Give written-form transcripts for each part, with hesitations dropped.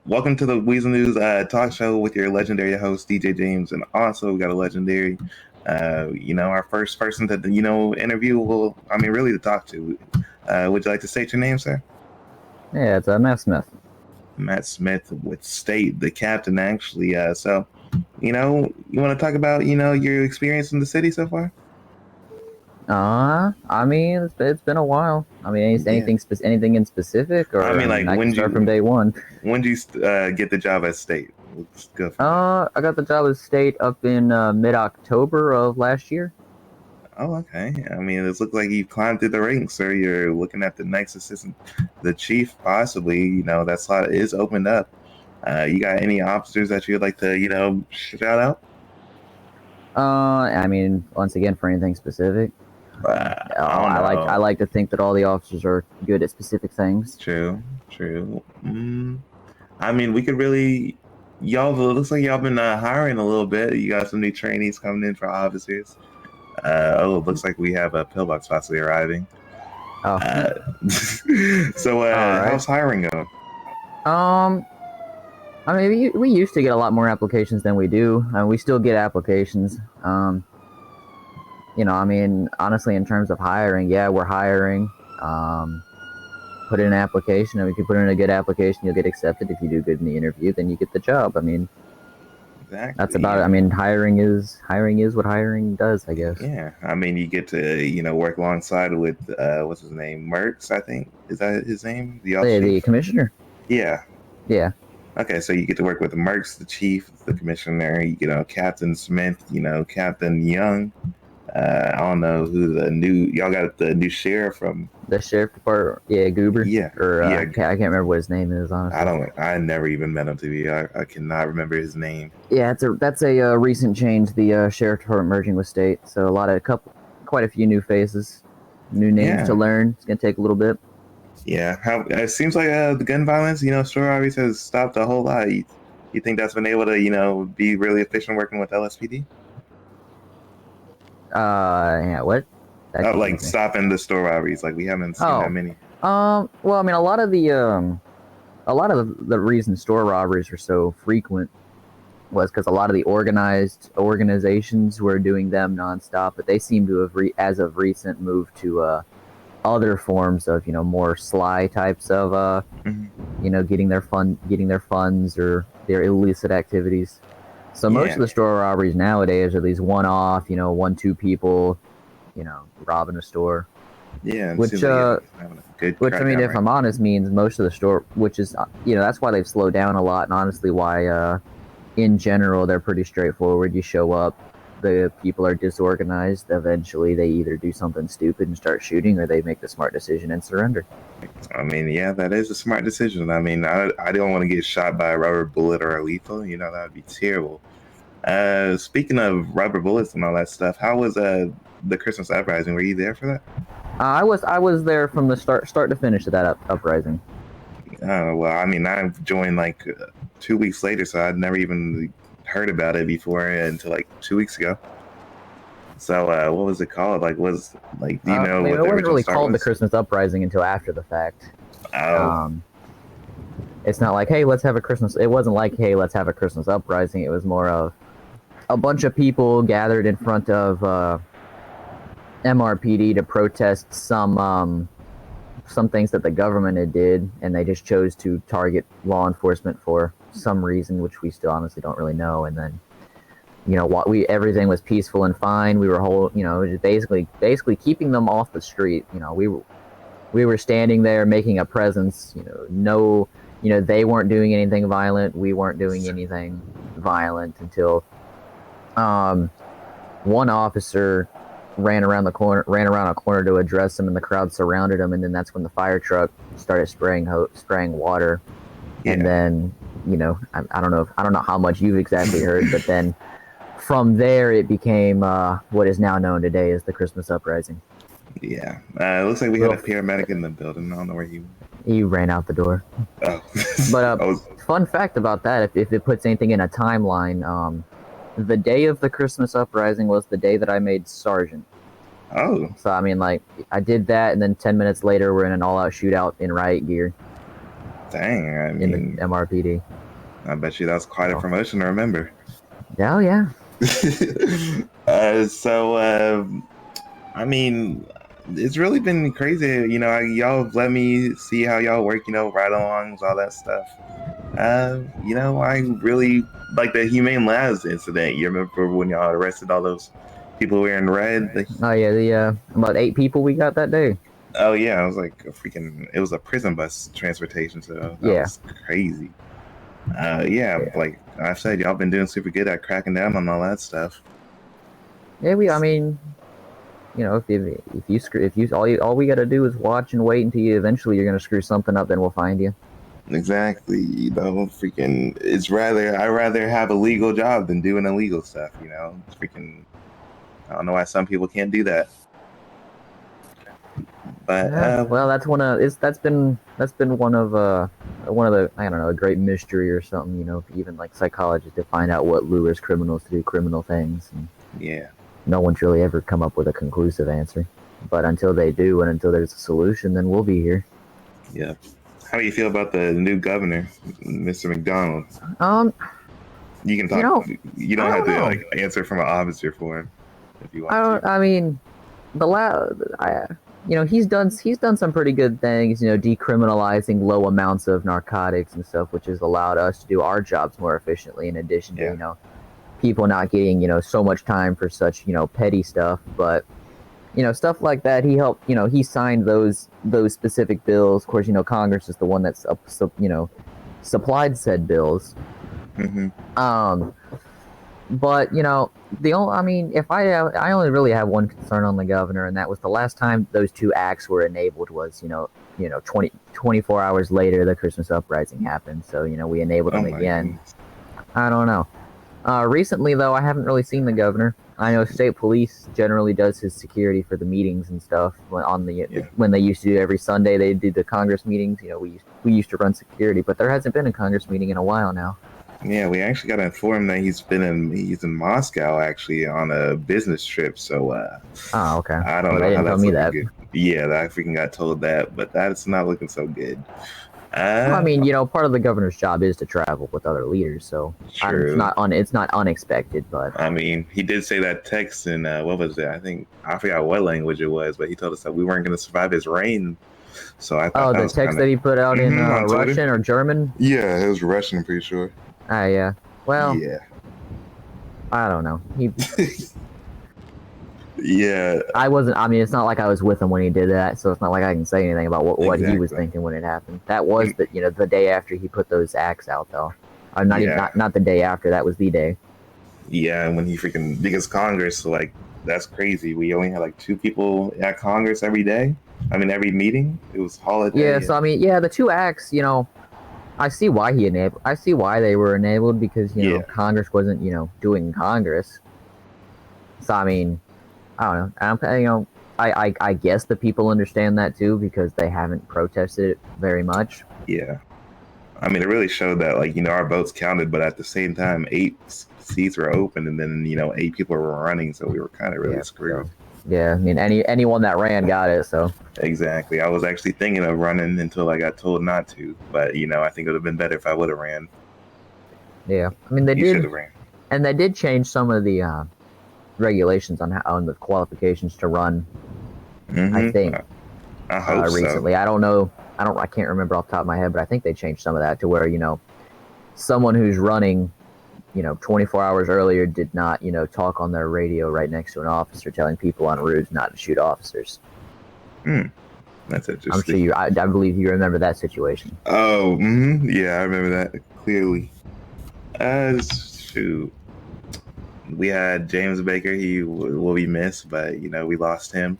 Welcome to the Weazel News talk show with your legendary host DJ James, and also we got a legendary, our first person to interview. Really to talk to. Would you like to state your name, sir? Yeah, it's Matt Smith. Matt Smith with State, the captain, actually. You want to talk about your experience in the city so far? It's been a while. Anything in specific, or I can start from day one. When did you get the job at State? Let's go I got the job at State up in mid-October of last year. Oh, okay. It looks like you've climbed through the ranks, sir. You're looking at the next assistant, the chief, possibly. That slot is opened up. You got any officers that you'd like to, shout out? Once again, for anything specific. I like to think that all the officers are good at specific things. True. We could really. It looks like y'all been hiring a little bit. You got some new trainees coming in for officers. It looks like we have a pillbox possibly arriving. Oh. Right. How's hiring going? We used to get a lot more applications than we do. We still get applications. Honestly, in terms of hiring, yeah, we're hiring. Put in an application, and if you put in a good application, you'll get accepted. If you do good in the interview, then you get the job. Exactly. That's about it. Hiring is what hiring does, I guess. Yeah, you get to work alongside with what's his name, Merckx, I think. Is that his name? The commissioner. Yeah. Yeah. Okay, so you get to work with Merckx, the chief, the commissioner. Captain Smith. Captain Young. I don't know who y'all got the new sheriff from. The sheriff department, yeah, Goober. Yeah. I can't remember what his name is, honestly. I never even met him, to be. I cannot remember his name. Yeah, that's a recent change. The sheriff department merging with state, so quite a few new faces, new names to learn. It's gonna take a little bit. Yeah, it seems like the gun violence, store robberies has stopped a whole lot. You think that's been able to, be really efficient working with LSPD? Yeah, what? Stopping the store robberies. We haven't seen that many. Well, a lot of the reason store robberies are so frequent was because a lot of the organized organizations were doing them nonstop, but they seem to have as of recent moved to other forms of more sly types of getting their funds or their illicit activities. So most of the store robberies nowadays are these one-off, 1-2 people, robbing a store. Yeah. If I'm honest, means most of the store, which is, that's why they've slowed down a lot, and honestly why, in general, they're pretty straightforward. You show up, the people are disorganized, eventually they either do something stupid and start shooting, or they make the smart decision and surrender. Yeah, that is a smart decision. I don't want to get shot by a rubber bullet or a lethal. That would be terrible. Speaking of rubber bullets and all that stuff, how was the Christmas Uprising? Were you there for that? I was there from the start to finish of that uprising. Well, I joined 2 weeks later, so I'd never even heard about it before until 2 weeks ago. So what was it called? Do you know what it wasn't really called the Christmas Uprising until after the fact. Oh. It's not like, hey, let's have a Christmas. It wasn't like, hey, let's have a Christmas Uprising. It was more of a bunch of people gathered in front of MRPD to protest some things that the government did, and they just chose to target law enforcement for some reason, which we still honestly don't really know. And then, everything was peaceful and fine. We were just basically keeping them off the street. We were standing there making a presence. They weren't doing anything violent. We weren't doing anything violent until one officer ran around a corner to address him, and the crowd surrounded him. And then that's when the fire truck started spraying water. Yeah. And then, I don't know how much you've exactly heard, but then from there it became what is now known today as the Christmas Uprising. Yeah, it looks like we had a paramedic in the building. I don't know where he ran out the door. Oh. But fun fact about that, if it puts anything in a timeline, the day of the Christmas Uprising was the day that I made sergeant. Oh. So I did that, and then 10 minutes later we're in an all-out shootout in riot gear. Dang, in the MRPD. I bet you that was quite a promotion to remember. Oh yeah. I mean, it's really been crazy. Y'all have let me see how y'all work. Ride-alongs, all that stuff. I really like the Humane Labs incident. You remember when y'all arrested all those people wearing red? Oh yeah, the about 8 people we got that day. Oh yeah, it was like it was a prison bus transportation, so that Yeah. was crazy. Yeah, Yeah. like I said, y'all been doing super good at cracking down on all that stuff. Yeah, I mean, if you all we got to do is watch and wait until you eventually you're gonna screw something up, then we'll find you. Exactly, I'd rather have a legal job than doing illegal stuff, I don't know why some people can't do that. But Yeah. Well, that's been one of the, I don't know, a great mystery or something. Even like psychologists to find out what lures criminals to do criminal things. And yeah, no one's really ever come up with a conclusive answer. But until they do, and until there's a solution, then we'll be here. yeah. How do you feel about the new governor, Mr. McDonald? Um, You can you talk. know, You don't I have don't to know. like answer from an officer for him if you I want to. don't. I mean, the la he's done some pretty good things. Decriminalizing low amounts of narcotics and stuff, which has allowed us to do our jobs more efficiently. In addition to Yeah. people not getting so much time for such petty stuff, but stuff like that. He helped. He signed those specific bills. Of course, Congress is the one that's supplied said bills. Mm-hmm. But the only, I mean, if I only really have one concern on the governor, and that was the last time those two acts were enabled was 24 hours later the Christmas Uprising happened. So we enabled Oh them my again. goodness. I don't know. Recently though, I haven't really seen the governor. I know state police generally does his security for the meetings and stuff. When they used to do every Sunday, they did the Congress meetings. We used to run security, but there hasn't been a Congress meeting in a while now. Yeah, we actually got informed that he's in Moscow actually on a business trip. So Oh, okay. I don't Well, know they how didn't tell that's me looking that. good. Yeah, that I freaking got told that, but that's not looking so good. I Uh, mean, part of the governor's job is to travel with other leaders, so True. it's not unexpected, but I mean, he did say that text in what was it? I forgot what language it was, but he told us that we weren't going to survive his reign. So I thought oh, that the was text kind of that he put out in on Twitter. Russian or German. Yeah, it was Russian. I'm pretty sure. Yeah. Well, Yeah. I don't know. Yeah. I wasn't. I mean, it's not like I was with him when he did that, so it's not like I can say anything about what he was Exactly. thinking when it happened. That was the day after he put those acts out, though. Not even Yeah. not the day after. That was the day. Yeah, and when he freaking because Congress, like that's crazy. We only had like 2 people at Congress every day. I mean, every meeting. It was Yeah. holiday. So I mean, yeah, the two acts. I see why I see why they were enabled because Yeah. Congress wasn't doing Congress. So I mean, I don't know. I guess the people understand that too because they haven't protested it very much. Yeah. I mean, it really showed that like our votes counted, but at the same time, 8 seats were open, and then 8 people were running, so we were kind of really Yeah. screwed. So yeah, I mean anyone that ran got it. So Exactly. I was actually thinking of running until I got told not to, but I think it would have been better if I would have ran. yeah, I mean they You should did, have ran. and they did change some of the regulations on the qualifications to run. I think I hope recently. so. I don't know. I can't remember off the top of my head, but I think they changed some of that to where someone who's running 24 hours earlier did not talk on their radio right next to an officer telling people on routes not to shoot officers. That's interesting. I'm sure I believe you remember that situation. Oh, yeah, I remember that clearly. Shoot, we had James Baker. He will be missed, but we lost him.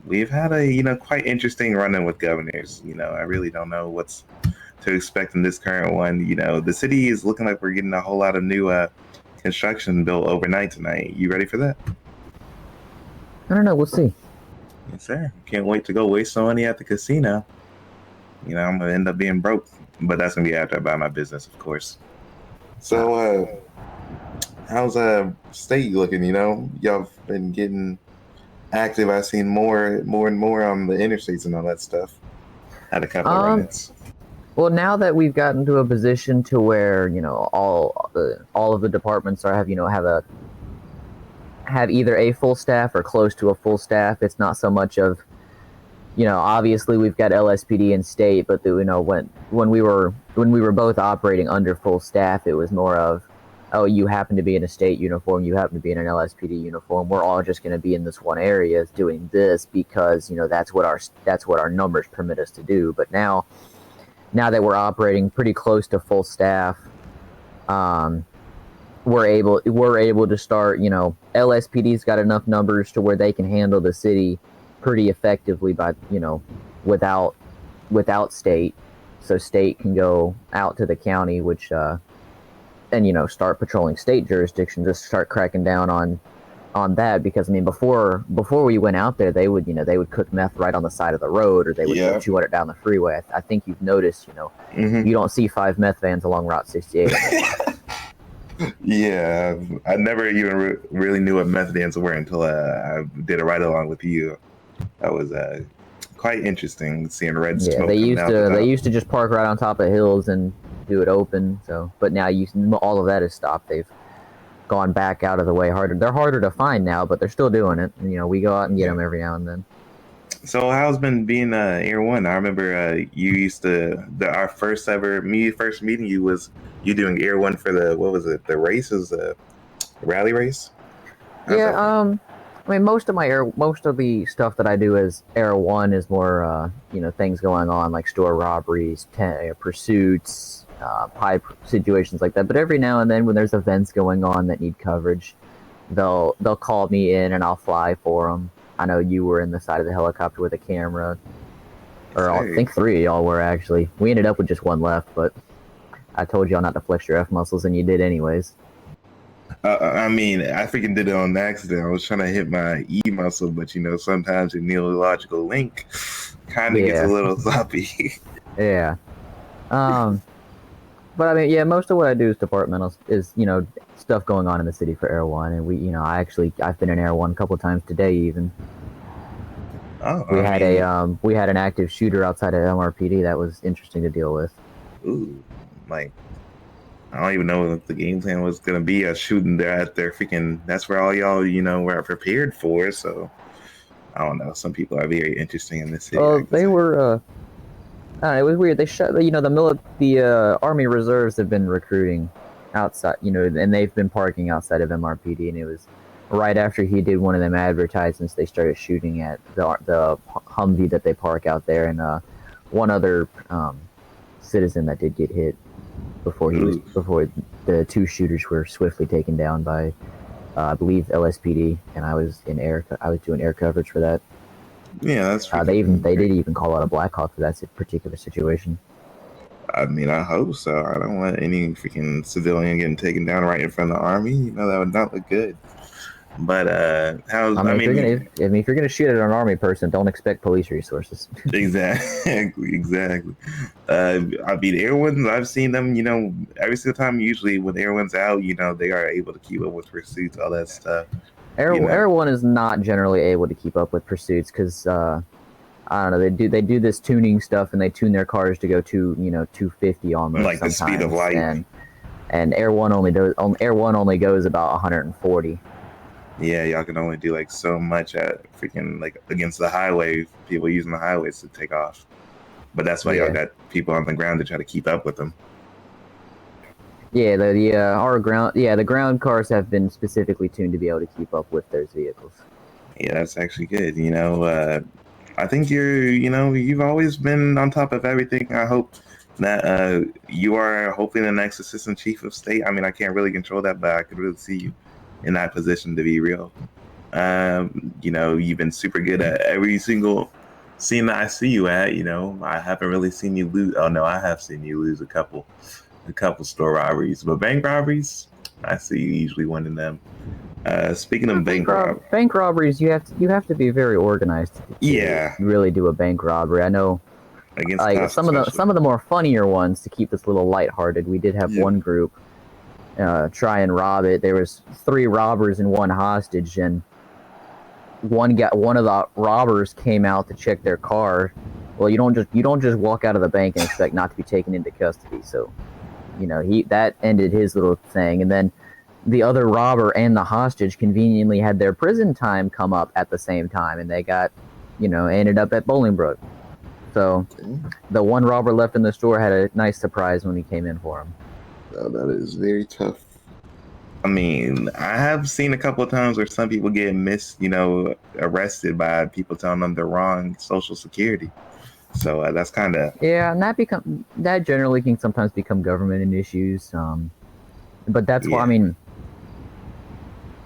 We've had a quite interesting run-in with governors. I really don't know what's to expect in this current one. The city is looking like we're getting a whole lot of new construction built overnight tonight. You ready for that? I don't know. We'll see. Yes, sir. Can't wait to go waste some money at the casino. I'm gonna end up being broke, but that's gonna be after I buy my business, of course. So, how's state looking? Y'all been getting active. I've seen more and more on the interstates and all that stuff. Had a couple of run-ins. Well, now that we've gotten to a position to where all of the departments are have either a full staff or close to a full staff. It's not so much of obviously we've got LSPD and state, but when we were both operating under full staff, it was more of, oh, you happen to be in a state uniform, you happen to be in an LSPD uniform. We're all just going to be in this one area doing this because that's what our numbers permit us to do. But now that we're operating pretty close to full staff, we're able to start. LSPD's got enough numbers to where they can handle the city pretty effectively without state. So state can go out to the county, which and start patrolling state jurisdictions, just start cracking down on that. Because before we went out there, they would cook meth right on the side of the road, or they would go 200 down the freeway. I think you've noticed, you don't see 5 meth vans along Route 68. Yeah, I never even really knew what meth vans were until I did a ride along with you. That was quite interesting seeing red smoke. They used to just park right on top of hills and do it open. So, but now all of that is stopped. They've gone back out of the way. They're harder to find now, but they're still doing it. We go out and get them every now and then. So how's been being Air One? I remember you used to our first meeting you was you doing Air One for the races, rally race. Yeah. Most of the stuff that I do as Air One is more, things going on like store robberies, pursuits, pipe situations like that. But every now and then, when there's events going on that need coverage, they'll call me in and I'll fly for them. I know you were in the side of the helicopter with a camera, or I think 3 of y'all were actually. We ended up with just 1 left, but I told y'all not to flex your F muscles, and you did anyways. I freaking did it on accident. I was trying to hit my E muscle, but sometimes your neurological link kind of gets a little sloppy. Yeah. But most of what I do is departmental, is stuff going on in the city for Air One, and I've been in Air One a couple of times today even. We had an active shooter outside of MRPD that was interesting to deal with. Ooh, I don't even know what the game plan was going to be. A shooting there at their freaking. That's where all y'all, were prepared for. So I don't know. Some people are very interesting in this city. They were. It was weird. They shut. The Army Reserves have been recruiting outside. And they've been parking outside of MRPD. And it was right after he did one of them advertisements, they started shooting at the Humvee that they park out there, and one other citizen that did get hit before the 2 shooters were swiftly taken down by I believe LSPD, and I was doing air coverage for that. Yeah, that's they did even call out a Black Hawk for that particular situation. I hope so. I don't want any freaking civilian getting taken down right in front of the Army. That would not look good. But if you're gonna shoot at an Army person, don't expect police resources. Exactly. Air Ones, I've seen them. Every single time. Usually, when Air One's out, they are able to keep up with pursuits, all that stuff. Air One is not generally able to keep up with pursuits because I don't know. They do this tuning stuff, and they tune their cars to go to 250 almost, like the speed of light. And Air One only goes about 140. Yeah, y'all can only do so much at freaking against the highway. People using the highways to take off, but that's why y'all got people on the ground to try to keep up with them. Yeah, the ground cars have been specifically tuned to be able to keep up with those vehicles. Yeah, that's actually good. I think you've always been on top of everything. I hope that you are hopefully the next assistant chief of state. I can't really control that, but I could really see you in that position, to be real. You've been super good at every single scene that I see you at. I haven't really seen you lose. Oh no, I have seen you lose a couple store robberies, but bank robberies, I see you usually winning them. Speaking of bank robberies, you have to be very organized to really do a bank robbery. I know some of the more funnier ones, to keep this a little lighthearted. We did have one group try and rob it. There was 3 robbers and 1 hostage, and one of the robbers came out to check their car well, you don't just walk out of the bank and expect not to be taken into custody. So, that ended his little thing, and then the other robber and the hostage conveniently had their prison time come up at the same time, and they got, ended up at Bolingbrook. So the one robber left in the store had a nice surprise when he came in for him. Oh, that is very tough. I mean, I have seen a couple of times where some people get arrested by people telling them the wrong social security. So that's kind of and that generally can sometimes become government issues. But that's why, I mean,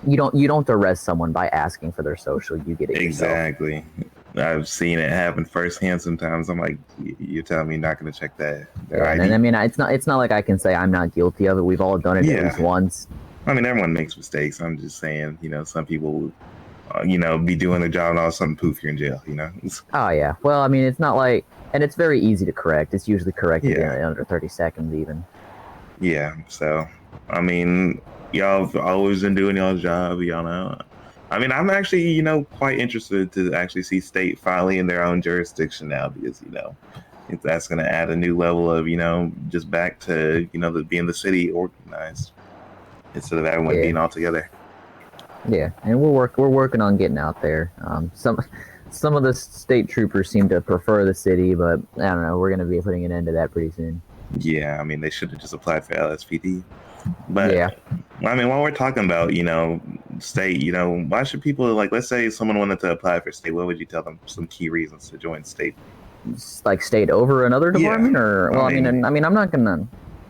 you don't arrest someone by asking for their social. You get it exactly. Yourself. I've seen it happen firsthand. Sometimes I'm like, you're telling me you're not going to check that? And I mean, it's not like I can say I'm not guilty of it. We've all done it at least once. I mean, everyone makes mistakes. I'm just saying, some people, be doing a job and all of a sudden, poof, you're in jail. Oh yeah. Well, I mean, it's not like, and it's very easy to correct. It's usually corrected in under 30 seconds, even. Yeah. So, I mean, y'all have always been doing y'all's job. Y'all know. I mean, I'm actually, quite interested to actually see state finally in their own jurisdiction now, because, that's going to add a new level of, just back to, being the city organized instead of everyone being all together. Yeah, and we're working on getting out there. Some of the state troopers seem to prefer the city, but I don't know. We're going to be putting an end to that pretty soon. Yeah, I mean, they should have just applied for LSPD. But I mean, while we're talking about, state, why should people, like, let's say someone wanted to apply for state, what would you tell them some key reasons to join state? Like state over another department, or well, I mean, I'm not gonna.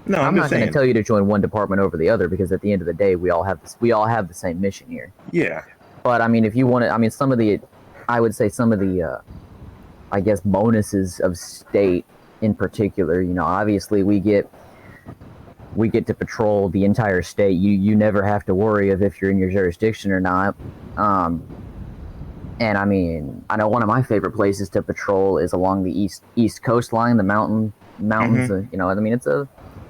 No, I'm not going to tell you to join one department over the other, because at the end of the day, we all have the same mission here. Yeah. But I mean, if you want to, I mean, I would say some of the, I guess, bonuses of state in particular. Obviously we get to patrol the entire state. You never have to worry of if you're in your jurisdiction or not. And I mean, I know one of my favorite places to patrol is along the east coastline, the mountains. Mm-hmm. I mean,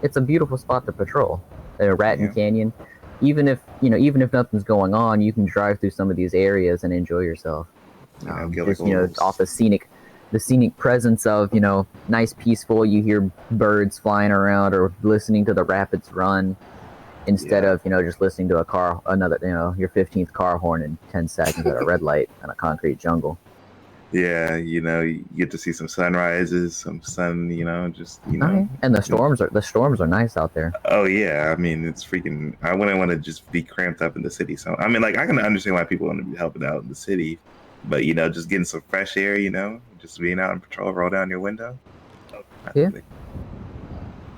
it's a beautiful spot to patrol. Raton Canyon. Even if nothing's going on, you can drive through some of these areas and enjoy yourself. Off the scenic presence of, nice peaceful, you hear birds flying around or listening to the rapids run instead of, just listening to your 15th car horn in 10 seconds at a red light in a concrete jungle. Yeah, you get to see some sunrises, some sun, And the storms are nice out there. Oh yeah, I mean, it's freaking. I wouldn't want to just be cramped up in the city. So I mean, like, I can understand why people want to be helping out in the city, but just getting some fresh air, just being out on patrol, roll down your window. Yeah.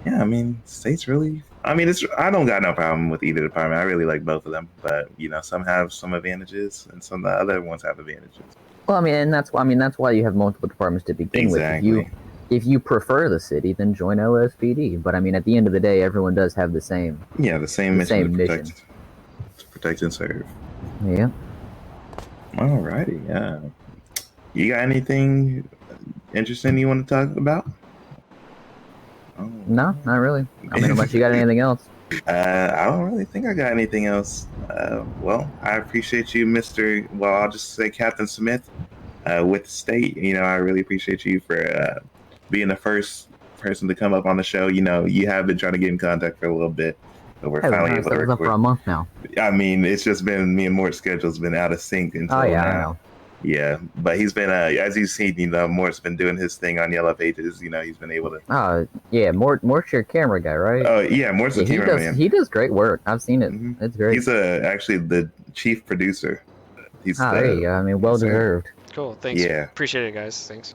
I mean, state's really. I mean, I don't got no problem with either department. I really like both of them, but some have some advantages, and some of the other ones have advantages. Well, I mean, and that's why you have multiple departments to begin with. If you prefer the city, then join LSPD. But I mean, at the end of the day, everyone does have the same. Yeah, the same mission to protect and serve. Yeah. Alrighty. Yeah. You got anything interesting you want to talk about? No, not really. I mean, unless you got anything else. I don't really think I got anything else. Well, I appreciate you, I'll just say Captain Smith, with the state. I really appreciate you for being the first person to come up on the show. You have been trying to get in contact for a little bit, but we're finally able to record. Up for a month now. I mean, it's just been me and Mort's schedule's been out of sync until now. I know. Yeah, but he's been, as you've seen, Mort's been doing his thing on Yellow Pages. He's been able to. Yeah, Mort's your camera guy, right? Oh, yeah, Mort's the cameraman. He does great work. I've seen it. Mm-hmm. It's great. He's actually the chief producer. There you go. I mean, well deserved. Cool. Thanks. Yeah. Appreciate it, guys. Thanks.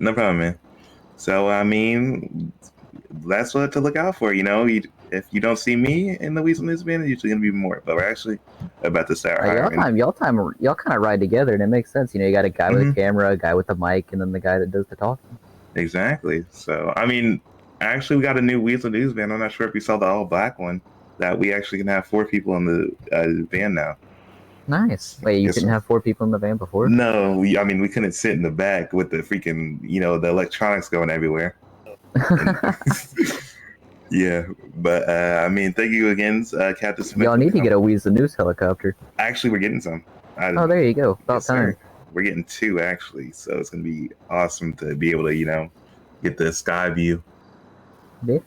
No problem, man. So, I mean, that's what to look out for. If you don't see me in the Weazel News Band, it's usually going to be more. But we're actually about to start hiring. Y'all kind of ride together, and it makes sense. You got a guy with a camera, a guy with a mic, and then the guy that does the talking. Exactly. So, I mean, actually, we got a new Weazel News Band. I'm not sure if you saw the all-black one, that we actually can have 4 people in the van now. Nice. Wait, you couldn't have 4 people in the van before? No, I mean, we couldn't sit in the back with the freaking, the electronics going everywhere. Yeah, but I mean, thank you again, Captain Smith. Y'all need to get a Weazel News helicopter. Actually, we're getting some. There you go. About time. we're getting 2 actually, so it's gonna be awesome to be able to get the sky view. Yes.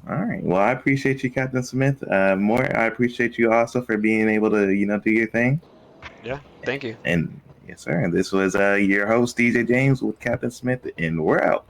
All right. Well, I appreciate you, Captain Smith. More, I appreciate you also for being able to do your thing. Yeah, thank you. And yes, sir. And this was your host, DJ James, with Captain Smith, and we're out.